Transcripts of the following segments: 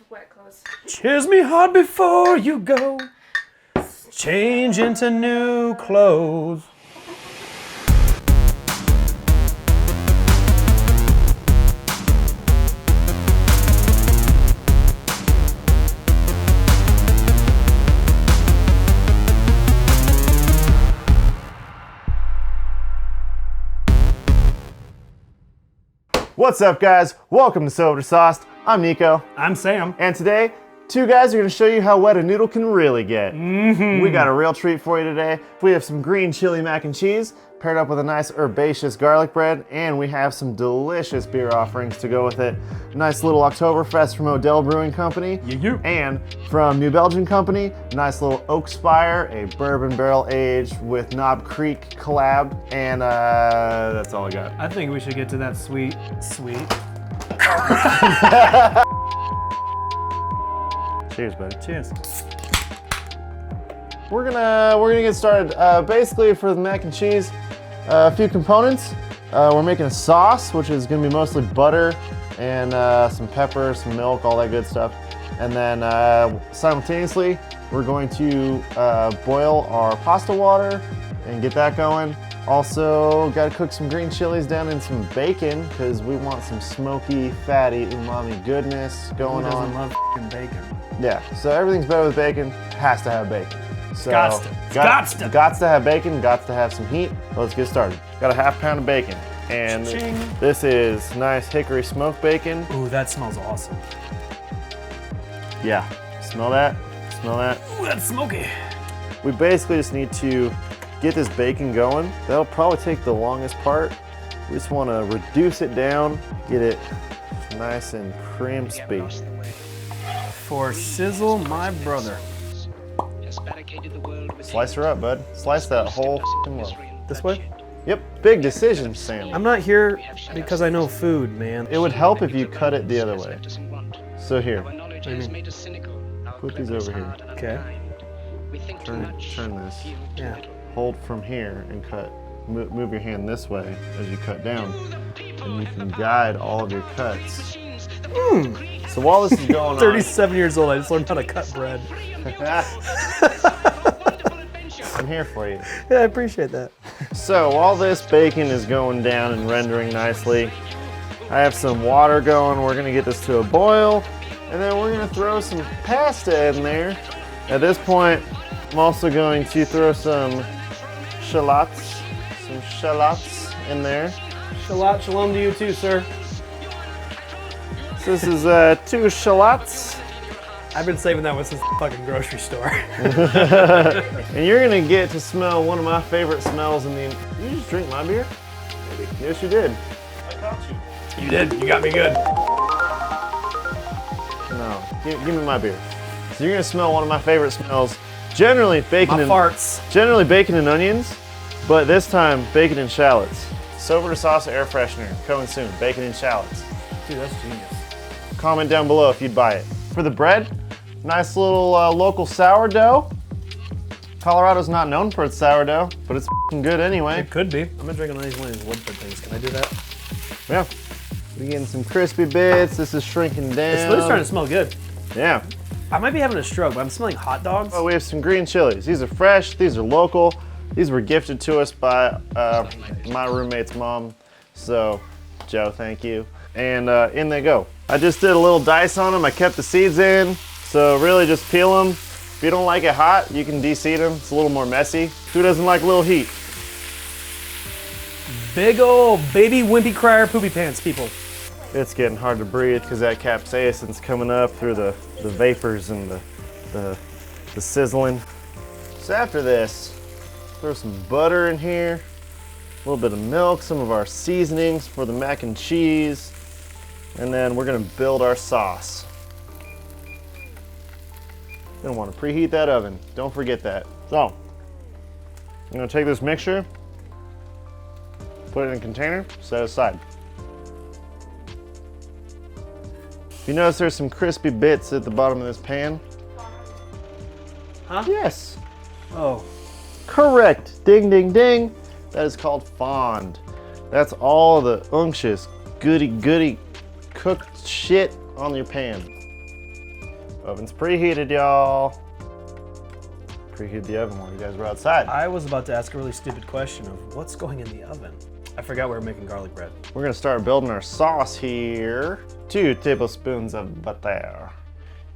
Wet clothes. Kiss me hard before you go. Change into new clothes. What's up, guys? Welcome to Sober Sauced. I'm Nico. I'm Sam. And today, two guys are going to show you how wet a noodle can really get. We got a real treat for you today. We have some green chili mac and cheese paired up with a nice herbaceous garlic bread, and we have some delicious beer offerings to go with it. Nice little Oktoberfest from Belgium Brewing Company. And from New Belgium Company, nice little Oak Spire, a bourbon barrel aged with Knob Creek collab. And that's all I got. I think we should get to that sweet. Cheers, buddy. Cheers. We're gonna get started. Basically, for the mac and cheese, a few components. We're making a sauce, which is gonna be mostly butter and some pepper, some milk, all that good stuff. And then simultaneously, we're going to boil our pasta water and get that going. Also, gotta cook some green chilies down in some bacon because we want some smoky, fatty, umami goodness going on. Who doesn't love bacon? Yeah, so everything's better with bacon. Has to have bacon. So, Gots to have bacon, gots to have some heat. Let's get started. Got a half pound of bacon. And this is nice hickory smoked bacon. Ooh, that smells awesome. Yeah, smell that? Smell that? Ooh, that's smoky. We basically just need to get this bacon going. That'll probably take the longest part. We just want to reduce it down, get it nice and crispy. For sizzle, my brother. Slice her up, bud. Slice that whole f***ing loaf. This way? Yep, big decision, Sam. I'm not here because I know food, man. It would help if you cut it the other way. So here, put these over here. Okay. Turn this. Yeah. Hold from here and cut. Move your hand this way as you cut down, and you can guide all of your cuts. So while this is going on, 37 years old, I just learned how to cut bread. I'm here for you. Yeah, I appreciate that. So while this bacon is going down and rendering nicely, I have some water going. We're gonna get this to a boil, and then we're gonna throw some pasta in there. At this point, I'm also going to throw some shallots in there. Shalom to you too, sir. So this is 2 shallots. I've been saving that one since the fucking grocery store. And you're gonna get to smell one of my favorite smells in the... Did you just drink my beer? Maybe. Yes, you did. I caught you. You did. You got me good. No, give me my beer. So you're gonna smell one of my favorite smells. Generally bacon Generally bacon and onions, but this time bacon and shallots. Sober to Sauce air freshener, coming soon. Bacon and shallots. Dude, that's genius. Comment down below if you'd buy it. For the bread, nice little local sourdough. Colorado's not known for its sourdough, but it's f***ing good anyway. It could be. I'm gonna drink one of these Woodford things. Can I do that? Yeah. We're getting some crispy bits. This is shrinking down. It's really starting to smell good. Yeah. I might be having a stroke, but I'm smelling hot dogs. Oh, we have some green chilies. These are fresh. These are local. These were gifted to us by my roommate's mom. So, Joe, thank you. And in they go. I just did a little dice on them. I kept the seeds in. So really just peel them. If you don't like it hot, you can de-seed them. It's a little more messy. Who doesn't like a little heat? Big old baby wimpy crier poopy pants, people. It's getting hard to breathe because that capsaicin's coming up through the vapors and the sizzling. So after this, throw some butter in here, a little bit of milk, some of our seasonings for the mac and cheese, and then we're gonna build our sauce. You're gonna wanna preheat that oven. Don't forget that. So, I'm gonna take this mixture, put it in a container, set it aside. If you notice there's some crispy bits at the bottom of this pan. Huh? Yes. Oh. Correct. Ding, ding, ding. That is called fond. That's all the unctuous, goody cooked shit on your pan. Oven's preheated, y'all. Preheated the oven while you guys were outside. I was about to ask a really stupid question of what's going in the oven. I forgot we were making garlic bread. We're gonna start building our sauce here. 2 tablespoons of butter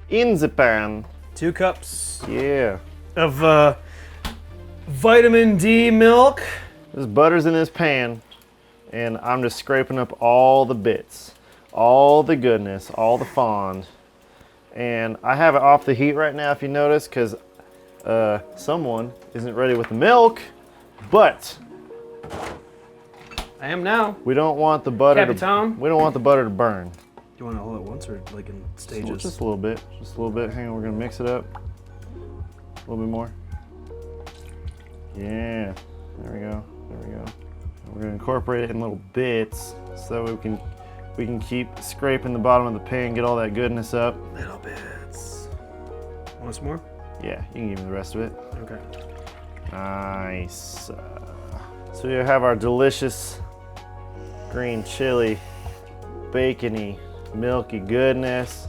in the pan. 2 cups Yeah. of vitamin D milk. This butter's in this pan, and I'm just scraping up all the bits, all the goodness, all the fond. And I have it off the heat right now, if you notice, because someone isn't ready with the milk, but I am now. we don't want the butter Capitan? we don't want the butter to burn. Do you want it all at once or like in stages? Just a little bit, Hang on, we're gonna mix it up. A little bit more. Yeah, there we go. And we're gonna incorporate it in little bits so we can keep scraping the bottom of the pan, get all that goodness up. Little bits. Want some more? Yeah, you can give me the rest of it. Okay. Nice. So we have our delicious green chili, bacony, milky goodness.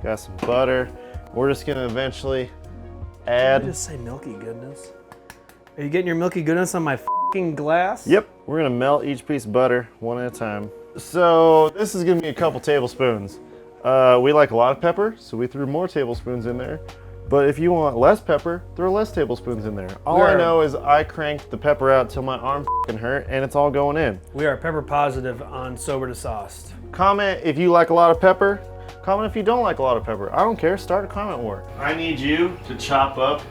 Got some butter. We're just gonna eventually Did add. you just say milky goodness? Are you getting your milky goodness on my f***ing glass? Yep, we're gonna melt each piece of butter one at a time. So this is gonna be a couple tablespoons. We like a lot of pepper, so we threw more tablespoons in there. But if you want less pepper, throw less tablespoons in there. All I know is I cranked the pepper out till my arm f***ing hurt, and it's all going in. We are pepper positive on sober to sauced. Comment if you like a lot of pepper. Comment if you don't like a lot of pepper. I don't care, start a comment war. I need you to chop up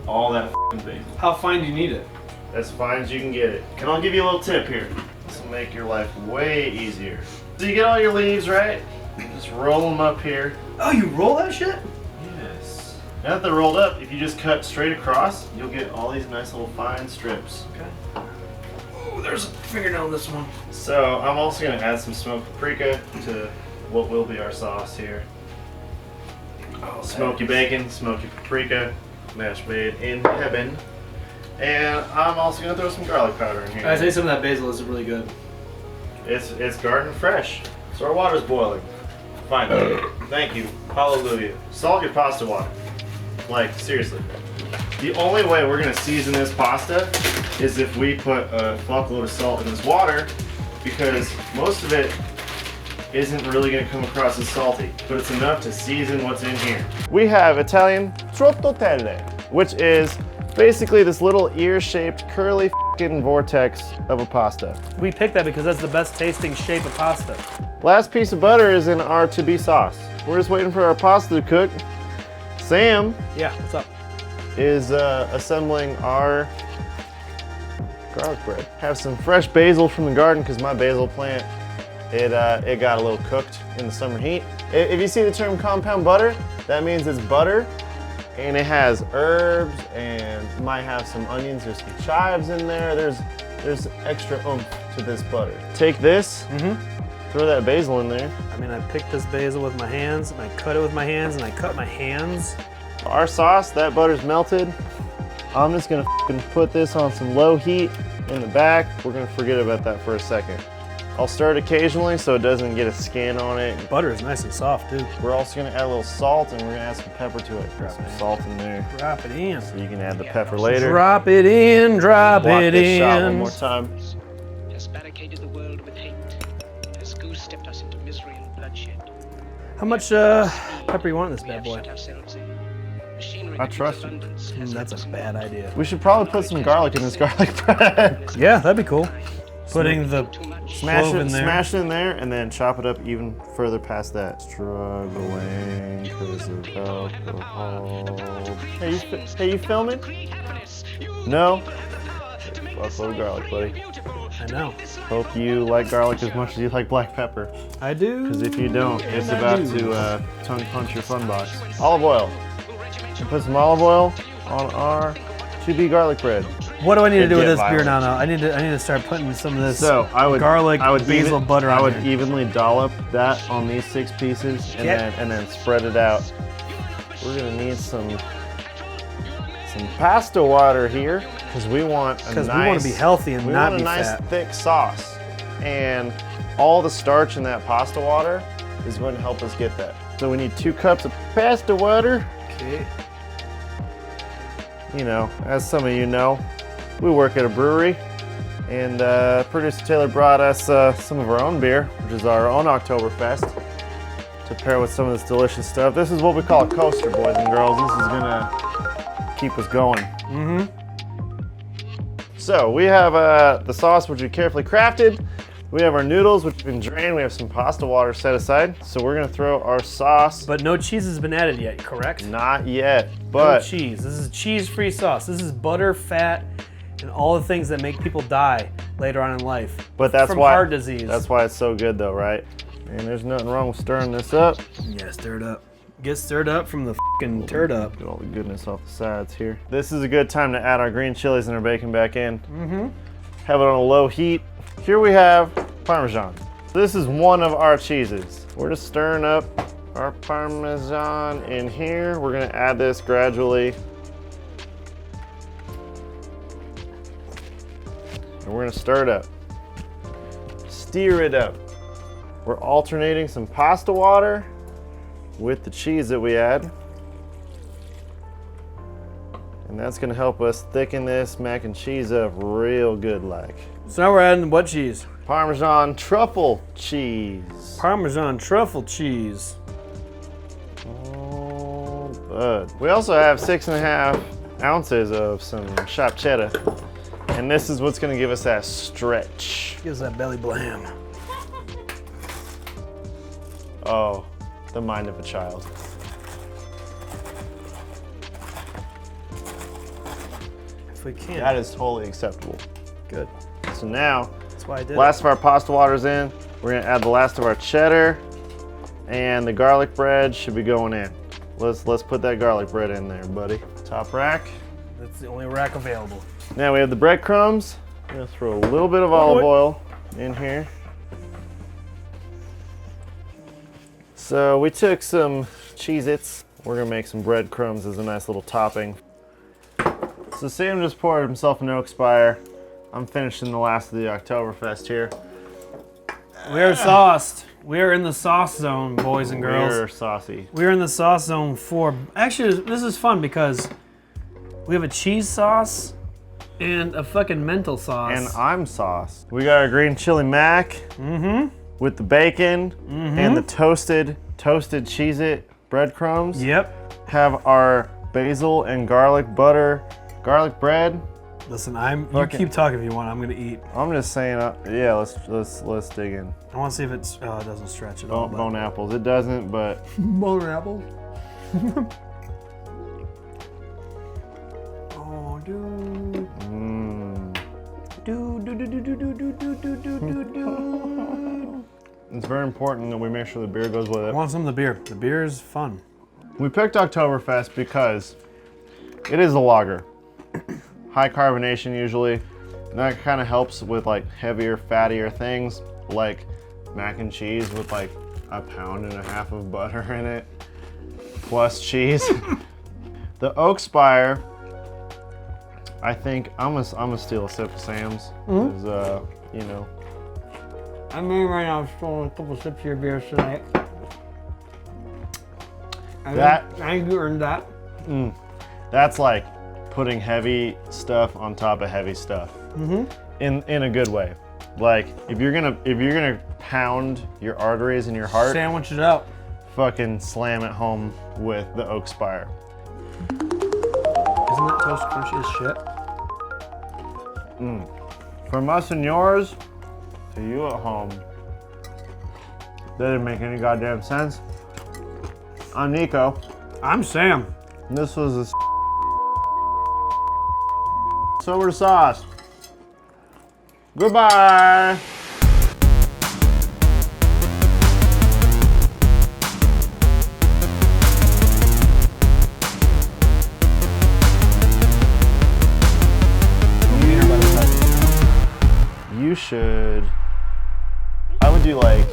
all that f***ing thing. How fine do you need it? As fine as you can get it. And I'll give you a little tip here. This will make your life way easier. So you get all your leaves, right? Just roll them up here. Oh, you roll that shit? Yes. Now that they're rolled up, if you just cut straight across, you'll get all these nice little fine strips. Okay. Oh, there's a fingernail in this one. So I'm also gonna add some smoked paprika to what will be our sauce here. Oh, Smoky bacon, smoky paprika, match made in heaven. And I'm also gonna throw some garlic powder in here. I say some of that basil is really good. It's garden fresh. So our water's boiling. Fine. Thank you. Hallelujah. Salt your pasta water. Like, seriously. The only way we're gonna season this pasta is if we put a fuckload of salt in this water, because most of it isn't really gonna come across as salty, but it's enough to season what's in here. We have Italian trottotelle, which is basically this little ear-shaped curly f***ing vortex of a pasta. We picked that because that's the best tasting shape of pasta. Last piece of butter is in our to-be sauce. We're just waiting for our pasta to cook. Sam Yeah, what's up? is assembling our garlic bread. Have some fresh basil from the garden because my basil plant, it got a little cooked in the summer heat. If you see the term compound butter, that means it's butter and it has herbs and might have some onions. There's some chives in there. There's extra oomph to this butter. Take this, throw that basil in there. I mean, I picked this basil with my hands, and I cut it with my hands, and I cut my hands. Our sauce, that butter's melted. I'm just gonna f***ing put this on some low heat in the back. We're gonna forget about that for a second. I'll stir it occasionally so it doesn't get a skin on it. Butter is nice and soft, too. We're also gonna add a little salt and we're gonna add some pepper to it. Put some salt in there. Drop it in. So you can add the pepper later. Drop it in, drop Block it this shot one in. more time. Has barricaded the world with hate, has goose-stepped us into misery and bloodshed. How much pepper you want in this We bad have boy? shut ourselves in. Machinery I that trust gives you. abundance has That's left a us bad more. idea. We should probably put some garlic in this garlic bread. Yeah, that'd be cool. Putting the Too much. Smash clove it, in there. smash it in there, and then chop it up even further past that. Struggling because of alcohol. Hey, you filming? No? Buffalo garlic, buddy. I know. Hope you like garlic as much as you like black pepper. I do. Because if you don't, it's And I about do. to tongue punch your fun box. Olive oil. We put some olive oil on our to-be garlic bread. What do I need to do with Get this beer violent. now? I need to start putting some of this So I would garlic, basil, butter on I would there. evenly dollop that on these 6 pieces and Yeah. then spread it out. We're gonna need some pasta water here because we want a Because nice. we want to be healthy and we not want a be nice fat. thick sauce, and all the starch in that pasta water is going to help us get that. So we need 2 cups of pasta water. Okay. You know, as some of you know, we work at a brewery, and producer Taylor brought us some of our own beer, which is our own Oktoberfest, to pair with some of this delicious stuff. This is what we call a coaster, boys and girls. This is gonna keep us going. So we have the sauce, which we carefully crafted. We have our noodles, which have been drained. We have some pasta water set aside. So we're gonna throw our sauce. But no cheese has been added yet, correct? Not yet, but no cheese. This is cheese-free sauce. This is butter, fat, and all the things that make people die later on in life. But that's from why heart disease. That's why it's so good, though, right? And there's nothing wrong with stirring this up. Yeah, stir it up. Get stirred up from the fucking turd up. Get all the goodness off the sides here. This is a good time to add our green chilies and our bacon back in. Have it on a low heat. Here we have Parmesan. This is one of our cheeses. We're just stirring up our Parmesan in here. We're gonna add this gradually. And we're gonna stir it up. Stir it up. We're alternating some pasta water with the cheese that we add. And that's gonna help us thicken this mac and cheese up real good like. So now we're adding what cheese? Parmesan truffle cheese. Parmesan truffle cheese. Oh, bud. We also have 6.5 ounces of some chopped cheddar. And this is what's gonna give us that stretch. Gives that belly blam. Oh, the mind of a child. If we can. That is totally acceptable. Good. So now, That's why I did last of our pasta water's in. We're gonna add the last of our cheddar, and the garlic bread should be going in. Let's put that garlic bread in there, buddy. Top rack. That's the only rack available. Now we have the breadcrumbs. I'm gonna throw a little bit of olive oil in here. So we took some Cheez-Its. We're gonna make some breadcrumbs as a nice little topping. So Sam just poured himself an Oak Spire. I'm finishing the last of the Oktoberfest here. We are sauced. We are in the sauce zone, boys and girls. We're saucy. We're in the sauce zone for, actually, this is fun because we have a cheese sauce and a fucking mental sauce. And I'm sauced. We got our green chili mac with the bacon and the toasted Cheez-It breadcrumbs. Yep. Have our basil and garlic bread. Listen, you keep talking if you want. I'm gonna eat. I'm just saying, yeah. Let's dig in. I want to see if it doesn't stretch at all. Bone apples. It doesn't, but Bone apples. Oh, dude. It's very important that we make sure the beer goes with I it. want some of the beer. The beer is fun. We picked Oktoberfest because it is a lager. High carbonation usually. And that kind of helps with like heavier, fattier things like mac and cheese with like 1.5 pounds of butter in it, plus cheese. The Oak Spire, I think I'm gonna steal a sip of Sam's. 'Cause, you know. I mean, right now, I'm stealing a couple sips of your beers tonight. I think you earned that. That's like putting heavy stuff on top of heavy stuff. In a good way. Like if you're gonna pound your arteries and your heart, Sandwich it out. fucking slam it home with the Oak Spire. Isn't that toast crunchy as shit? From us and yours to you at home. That didn't make any goddamn sense. I'm Nico. I'm Sam. And this was a sober sauce. Goodbye. You should. I would do like